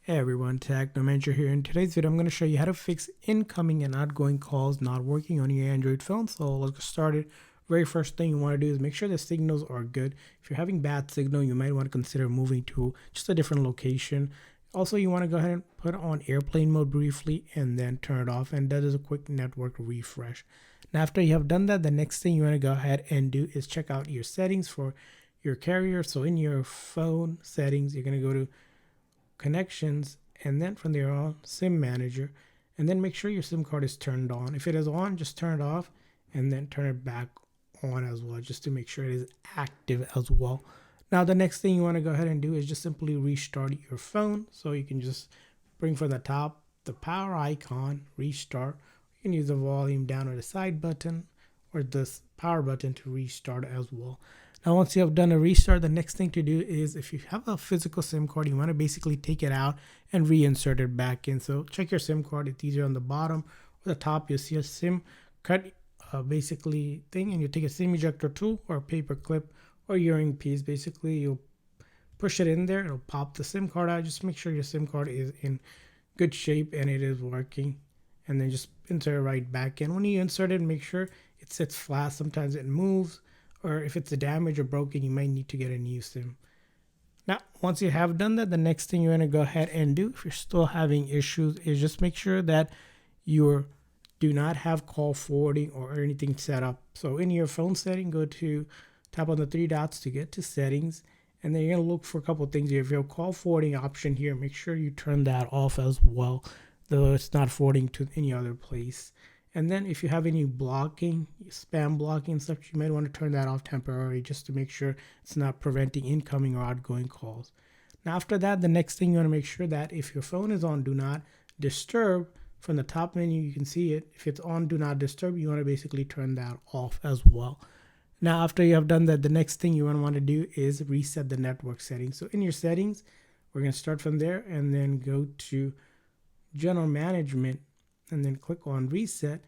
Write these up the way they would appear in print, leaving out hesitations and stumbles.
Hey everyone, Techno Manager here. In today's video, I'm going to show you how to fix incoming and outgoing calls not working on your Android phone. So let's get started. Very first thing you want to do is make sure the signals are good. If you're having bad signal, you might want to consider moving to just a different location. Also, you want to go ahead and put on airplane mode briefly and then turn it off, and that is a quick network refresh. Now, after you have done that, the next thing you want to go ahead and do is check out your settings for your carrier. So in your phone settings, you're going to go to connections, and then from there on SIM manager, and then make sure your SIM card is turned on. If it is on, just turn it off and then turn it back on as well, just to make sure it is active as well. Now the next thing you want to go ahead and do is just simply restart your phone. So you can just bring from the top the power icon, restart. You can use the volume down or the side button or this power button to restart as well. Now, once you have done a restart, the next thing to do is, if you have a physical SIM card, you want to basically take it out and reinsert it back in. So check your SIM card. It's either on the bottom or the top. You'll see a SIM cut basically thing, and you take a SIM ejector tool or a paper clip or earring piece. Basically, you'll push it in there. It'll pop the SIM card out. Just make sure your SIM card is in good shape and it is working. And then just insert it right back in. When you insert it, make sure it sits flat. Sometimes it moves, or if it's damaged or broken, you might need to get a new SIM. Now, once you have done that, the next thing you're going to go ahead and do, if you're still having issues, is just make sure that you do not have call forwarding or anything set up. So in your phone setting, go to tap on the three dots to get to settings, and then you're going to look for a couple of things here. If you have call forwarding option here, make sure you turn that off as well, though it's not forwarding to any other place. And then if you have any blocking, spam blocking and stuff, you might want to turn that off temporarily just to make sure it's not preventing incoming or outgoing calls. Now after that, the next thing you want to make sure that if your phone is on do not disturb, from the top menu you can see it. If it's on do not disturb, you want to basically turn that off as well. Now after you have done that, the next thing you want to do is reset the network settings. So in your settings, we're going to start from there and then go to general management, and then click on reset,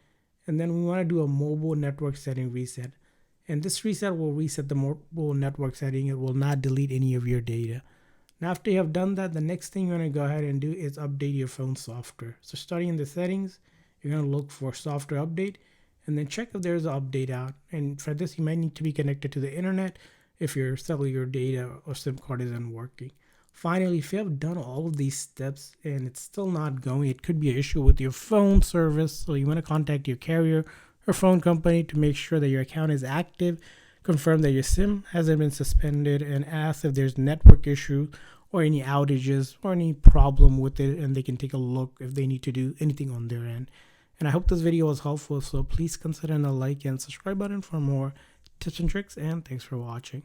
and then we want to do a mobile network setting reset, and this reset will reset the mobile network setting. It will not delete any of your data. Now after you have done that, the next thing you're going to go ahead and do is update your phone software. So starting in the settings, you're going to look for software update and then check if there's an update out, and for this you might need to be connected to the internet if your cellular data or SIM card isn't working. Finally, if you have done all of these steps and it's still not going, it could be an issue with your phone service. So you want to contact your carrier or phone company to make sure that your account is active, confirm that your SIM hasn't been suspended, and ask if there's network issue or any outages or any problem with it, and they can take a look if they need to do anything on their end. And I hope this video was helpful, so please consider a like and subscribe button for more tips and tricks, and thanks for watching.